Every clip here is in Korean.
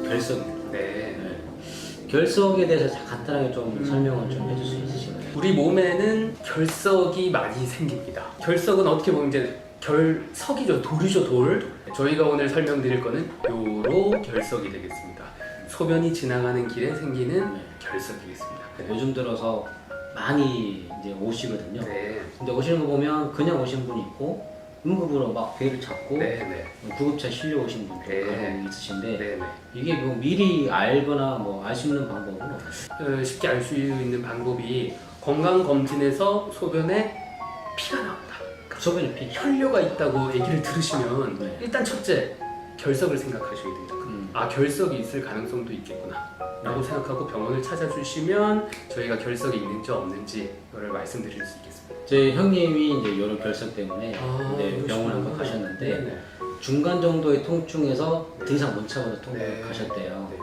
결석입니다. 네. 결석에 대해서 간단하게 좀 설명을 좀 해줄 수 있으신가요? 우리 몸에는 결석이 많이 생깁니다. 결석은 어떻게 보면 이제 결석이죠. 돌이죠, 돌. 저희가 오늘 설명드릴 거는 요로 결석이 되겠습니다. 소변이 지나가는 길에 생기는 결석이겠습니다. 요즘 들어서 많이 이제 오시거든요. 네. 근데 오시는 거 보면 그냥 오신 분이 있고 응급으로 막 배를 잡고 네. 구급차 실려 오신 분도 네. 간혹 있으신데 네. 이게 뭐 미리 알거나 뭐 알 수 있는 방법은 없어요? 쉽게 알 수 있는 방법이 건강검진에서 소변에 피가 나온다. 소변에 피. 혈뇨가 있다고 얘기를 들으시면 네. 일단 첫째 결석을 생각하셔야 됩니다. 아, 결석이 있을 가능성도 있겠구나 라고 생각하고 병원을 찾아주시면 저희가 결석이 있는지 없는지 이거를 말씀드릴 수 있겠습니다. 제 형님이 이제 요로 결석 때문에 이제 병원 한번 그러시구나. 가셨는데 네네. 중간 정도의 통증에서 더 이상 못 참아서 네. 가셨대요. 네.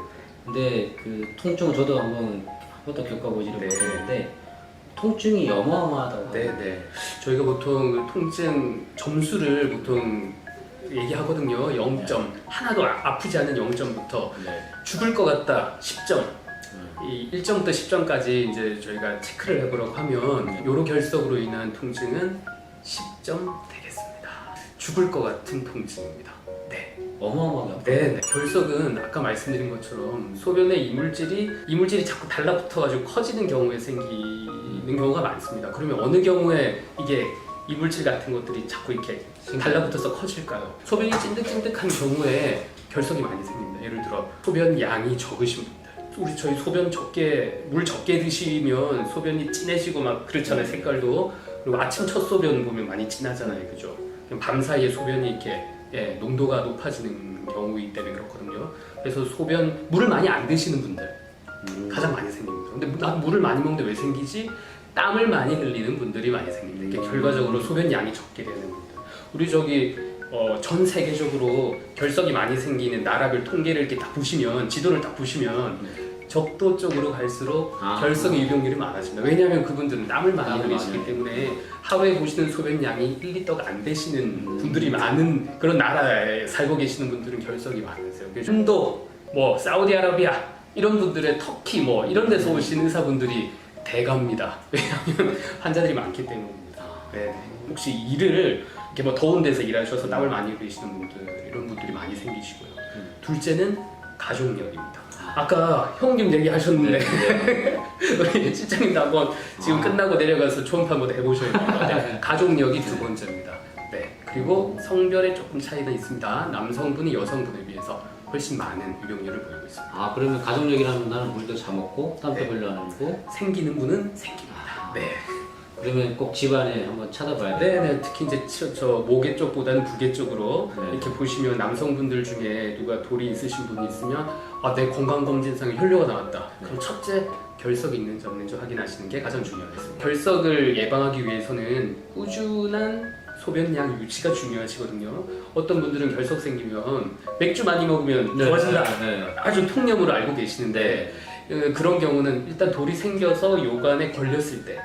근데 그 통증은 저도 한 번도 겪어보지를 네. 못했는데 통증이 어마어마하다고 네네. 저희가 보통 그 통증 점수를 보통 얘기하거든요. 0점. 하나도 아프지 않은 0점부터 네. 죽을 것 같다 10점. 이 1점부터 10점까지 이제 저희가 체크를 해보려고 하면 요로 결석으로 인한 통증은 10점 되겠습니다. 죽을 것 같은 통증입니다. 네. 어마어마하게 아파요. 네. 결석은 아까 말씀드린 것처럼 소변의 이물질이 자꾸 달라붙어가지고 커지는 경우에 생기는 경우가 많습니다. 그러면 어느 경우에 이게 이물질 같은 것들이 자꾸 이렇게 달라붙어서 커질까요? 소변이 찐득찐득한 경우에 결석이 많이 생깁니다. 예를 들어 소변 양이 적으신 분들, 저희 소변 물 적게 드시면 소변이 진해지고 막 그렇잖아요. 색깔도. 그리고 아침 첫 소변 보면 많이 진하잖아요, 그죠? 밤 사이에 소변이 이렇게 농도가 높아지는 경우이기 때문에 그렇거든요. 그래서 물을 많이 안 드시는 분들 가장 많이 생깁니다. 근데 나 물을 많이 먹는데 왜 생기지? 땀을 많이 흘리는 분들이 많이 생깁니다. 이게 결과적으로 소변 양이 적게 되는 분들. 우리 전 세계적으로 결석이 많이 생기는 나라별 통계를 이렇게 딱 보시면, 지도를 딱 보시면 적도 쪽으로 갈수록 결석의 유병률이 많아집니다. 왜냐하면 그분들은 땀을 많이 흘리시기 때문에 하루에 보시는 소변 양이 1리터가 안 되시는 분들이 많은 그런 나라에 살고 계시는 분들은 결석이 많으세요. 인도, 사우디아라비아 이런 분들의 터키 이런 데서 오신 의사분들이 대가입니다. 왜냐하면 환자들이 많기 때문입니다. 네. 혹시 일을 이렇게 더운 데서 일하셔서 땀을 많이 흘리시는 분들 이런 분들이 많이 생기시고요. 둘째는 가족력입니다. 아까 형님 얘기하셨는데 우리 실장님도 한번 지금 끝나고 내려가서 초음파 한번 해보셔야 됩니다. 가족력이 두 번째입니다. 네. 그리고 성별에 조금 차이가 있습니다. 남성분이 여성분에 비해서 훨씬 많은 유병률을 보이고 있습니다. 그러면 가족력이라면 나는 물도 잘 먹고 땀도 별로 안 흘리고 생기는 분은 생깁니다. 네. 그러면 꼭 집안에 한번 찾아봐야 돼요. 네네. 특히 이제 저 목의 쪽보다는 부계 쪽으로 네. 이렇게 보시면 남성분들 중에 누가 돌이 있으신 분이 있으면 내 건강검진상에 혈뇨가 나왔다. 그럼 첫째 결석이 있는지 없는지 확인하시는 게 가장 중요하겠습니다. 결석을 예방하기 위해서는 꾸준한 소변량 유지가 중요하시거든요. 어떤 분들은 결석 생기면 맥주 많이 먹으면 좋아진다. 아주 통념으로 알고 계시는데 그런 경우는 일단 돌이 생겨서 요관에 걸렸을 때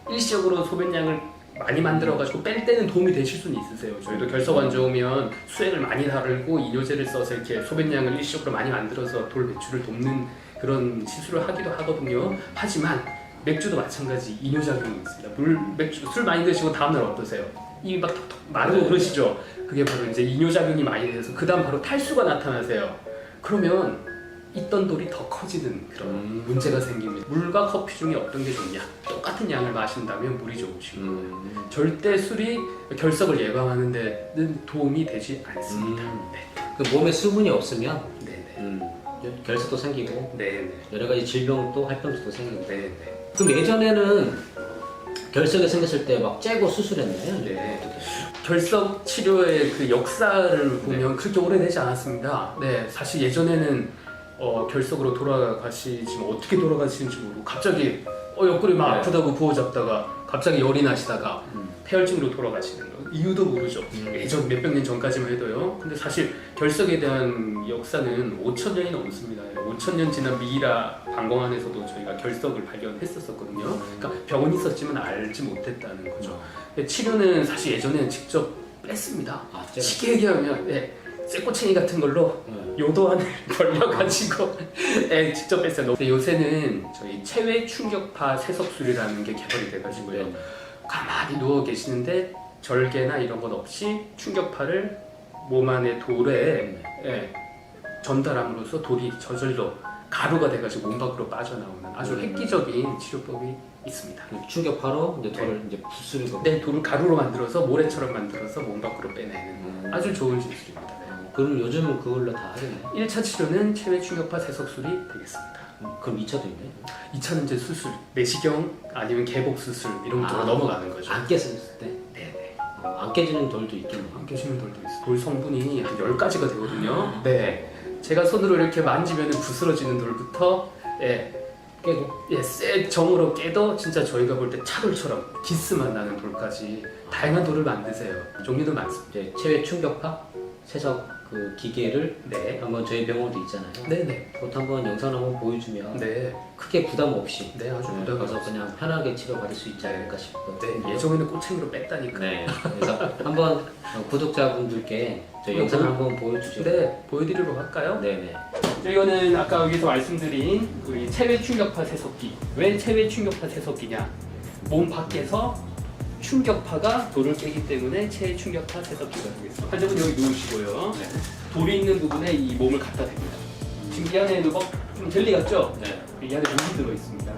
일시적으로 소변량을 많이 만들어가지고 뺄 때는 도움이 되실 수는 있으세요. 저희도 결석 안 좋으면 수액을 많이 바르고 이뇨제를 써서 이렇게 소변량을 일시적으로 많이 만들어서 돌 배출을 돕는 그런 시술을 하기도 하거든요. 하지만 맥주도 마찬가지 이뇨작용이 있습니다. 술 많이 드시고 다음날 어떠세요? 입이 막 톡톡 마르고 그러시죠? 그게 바로 이제 이뇨작용이 많이 돼서 그 다음 바로 탈수가 나타나세요. 그러면 있던 돌이 더 커지는 그런 문제가 생깁니다. 물과 커피 중에 어떤 게 좋냐? 똑같은 양을 마신다면 물이 좋으시고 절대 술이 결석을 예방하는 데는 도움이 되지 않습니다. 네. 그 몸에 수분이 없으면 네네. 결석도 생기고 네네. 여러 가지 질병도 활병도 생기고. 네네. 그럼 예전에는 결석이 생겼을 때 막 째고 수술했나요? 네. 결석 치료의 그 역사를 보면 그렇게 오래되지 않았습니다. 네, 사실 예전에는 결석으로 돌아가시지만 어떻게 돌아가시는지 모르고 갑자기 옆구리 막 아프다고 부어잡다가 갑자기 열이 나시다가 폐혈증으로 돌아가시는 거 이유도 모르죠. 예전 몇백 년 전까지만 해도요. 근데 사실 결석에 대한 역사는 5,000년이 넘습니다. 5,000년 지난 미이라 방공안에서도 저희가 결석을 발견했었거든요. 그러니까 병은 있었지만 알지 못했다는 거죠. 근데 치료는 사실 예전에는 직접 뺐습니다. 쉽게 얘기하면 쇠꼬챙이 같은 걸로 요도안을 벌려가지고 직접 뺐어요. 근데 요새는 저희 체외 충격파 세석술이라는 게 개발이 돼가지고요. 가만히 누워 계시는데 절개나 이런 것 없이 충격파를 몸 안에 돌에 전달함으로써 돌이 저절로 가루가 돼가지고 몸 밖으로 빠져나오는 아주 획기적인 치료법이 있습니다. 충격파로 이제 돌을 이제 부스르고. 네, 돌을 가루로 만들어서 모래처럼 만들어서 몸 밖으로 빼내는 아주 좋은 기술입니다. 그럼 요즘은 그걸로 다 하겠네. 1차 치료는 체외 충격파 세석술이 되겠습니다. 그럼 2차도 있네. 2차는 이제 수술, 내시경 아니면 개복 수술 이런 쪽으로 넘어가는 거죠. 안 깼을 때? 네네. 안 깨지는 돌도 있겠네. 안 깨지는 돌도 있어요. 돌 성분이 한 10가지가 되거든요. 네. 제가 손으로 이렇게 만지면 부스러지는 돌부터 깨고. 쎄 정으로 깨도 진짜 저희가 볼 때 차돌처럼 기스만 나는 돌까지 다양한 돌을 만드세요. 종류도 많습니다. 이제 체외 충격파 세석 그 기계를 네. 한번 저희 병원도 있잖아요. 네네. 그것도 한번 영상 한번 보여주면 네. 크게 부담 없이 네, 아주 부담 가서 없이. 그냥 편하게 치료받을 수 있지 않을까 싶거든요. 네. 예전에는 꼬챙이로 뺐다니까. 네. 그래서 한번 구독자분들께 저희 영상 한번 보여주죠. 네. 보여드리러 갈까요? 네네. 이거는 아까 여기서 말씀드린 우리 체외 충격파 세석기. 왜 체외 충격파 세석기냐? 몸 밖에서 충격파가 돌을 깨기 때문에 체외 충격파 세석기가 되겠습니다. 환자분 여기 누우시고요. 돌이 있는 부분에 이 몸을 갖다 댑니다. 지금 이 안에 좀 젤리 같죠? 네. 이 안에 물이 들어 있습니다.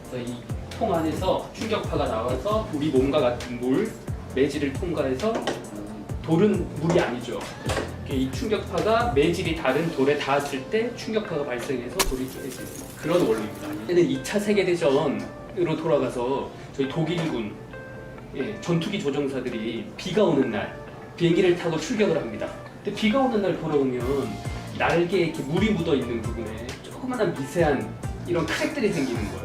그래서 이 통 안에서 충격파가 나와서 우리 몸과 같은 물, 매질을 통과해서 돌은 물이 아니죠. 이 충격파가 매질이 다른 돌에 닿았을 때 충격파가 발생해서 돌이 깨지는 그런 원리입니다. 얘는 2차 세계대전으로 돌아가서 저희 독일군 전투기 조종사들이 비가 오는 날 비행기를 타고 출격을 합니다. 근데 비가 오는 날 돌아오면 날개에 이렇게 물이 묻어 있는 부분에 조그마한 미세한 이런 크랙들이 생기는 거예요.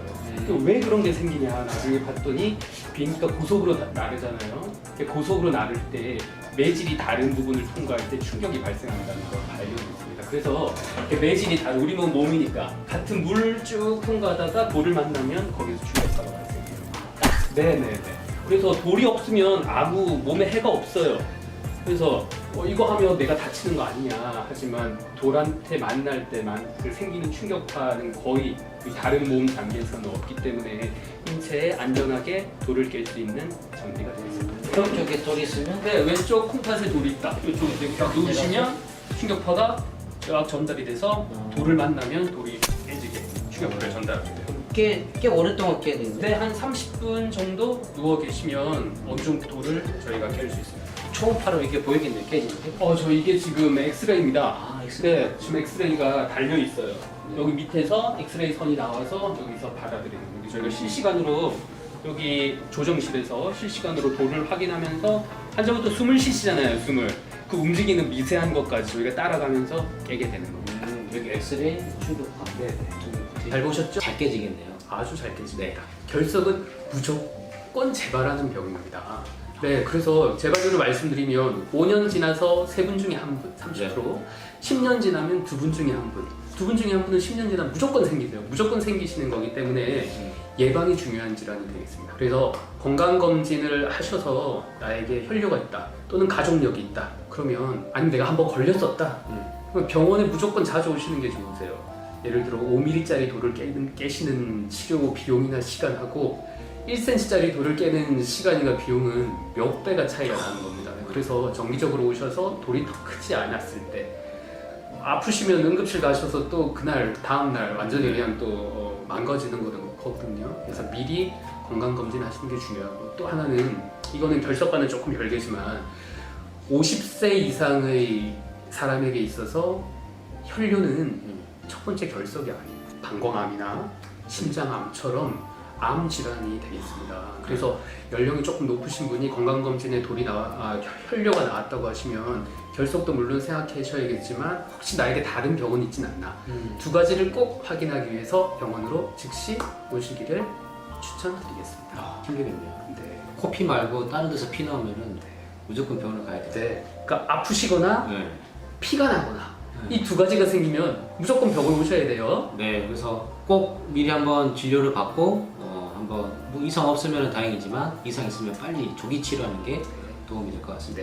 왜 그런 게 생기냐 나중에 봤더니 비행기가 고속으로 나르잖아요. 고속으로 나를 때 매질이 다른 부분을 통과할 때 충격이 발생한다는 걸 발견했습니다. 그래서 매질이 다른 우리 몸이니까 같은 물을 쭉 통과하다가 돌을 만나면 거기서 충격파가 발생해요. 네네네. 그래서 돌이 없으면 아무 몸에 해가 없어요. 그래서 이거 하면 내가 다치는 거 아니냐 하지만 돌한테 만날 때만 그 생기는 충격파는 거의 그 다른 몸 단계에서는 없기 때문에 인체에 안전하게 돌을 깰 수 있는 장비가 되겠습니다. 오른쪽에 돌이 있으면 네, 왼쪽 콩팥에 돌이 있다. 이쪽에 이렇게 딱 누우시면 충격파가 쫙 전달이 돼서 돌을 만나면 돌이 깨지게 충격파를 전달하게 돼요. 꽤 오랫동안 깨야 되는데 네, 한 30분 정도 누워 계시면 어느 정도 돌을 저희가 깰 수 있습니다. 초음파로 이렇게 보이겠네요. 깨지는 게. 저 이게 지금 엑스레이입니다. 아, 엑스레이. 네, 지금 엑스레이가 달려 있어요. 여기 밑에서 엑스레이 선이 나와서 여기서 받아들이는 거예요. 저희가 실시간으로 여기 조정실에서 실시간으로 돌을 확인하면서 환자부터 숨을 쉬시잖아요. 숨을. 그 움직이는 미세한 것까지 저희가 따라가면서 깨게 되는 겁니다. 여기 엑스레이 충격파. 네, 잘 보셨죠? 잘 깨지겠네요. 아주 잘 깨집니다. 결석은 무조건 재발하는 병입니다. 네, 그래서 재발률을 말씀드리면 5년 지나서 3분 중에 1분, 30%, 10년 지나면 2분 중에 1분, 2분 중에 1분은 10년 지나면 무조건 생기세요. 무조건 생기시는 거기 때문에 예방이 중요한 질환이 되겠습니다. 그래서 건강검진을 하셔서 나에게 혈뇨가 있다, 또는 가족력이 있다, 그러면 아니면 내가 한번 걸렸었다, 그럼 병원에 무조건 자주 오시는 게 좋으세요. 예를 들어 5mm짜리 돌을 깨시는 치료 비용이나 시간하고 1cm짜리 돌을 깨는 시간이나 비용은 몇 배가 차이가 나는 겁니다. 그래서 정기적으로 오셔서 돌이 더 크지 않았을 때 아프시면 응급실 가셔서 또 그날 다음날 완전히 그냥 또 망가지는 거거든요. 그래서 미리 건강검진 하시는 게 중요하고, 또 하나는 이거는 결석과는 조금 별개지만 50세 이상의 사람에게 있어서 혈뇨는 첫 번째 결석이 아니에요. 방광암이나 심장암처럼 암 질환이 되겠습니다. 그래서 연령이 조금 높으신 분이 건강검진에 혈뇨가 나왔다고 하시면 결석도 물론 생각하셔야겠지만 혹시 나에게 다른 병은 있진 않나, 두 가지를 꼭 확인하기 위해서 병원으로 즉시 오시기를 추천드리겠습니다. 힘들겠네요. 네. 코피 말고 다른 데서 피 나오면은 무조건 병원을 가야 돼요. 네. 그러니까 아프시거나 네. 피가 나거나 이 두 가지가 생기면 무조건 병원 오셔야 돼요. 네, 그래서 꼭 미리 한번 진료를 받고 한번 뭐 이상 없으면 다행이지만 이상 있으면 빨리 조기 치료하는 게 도움이 될 것 같습니다.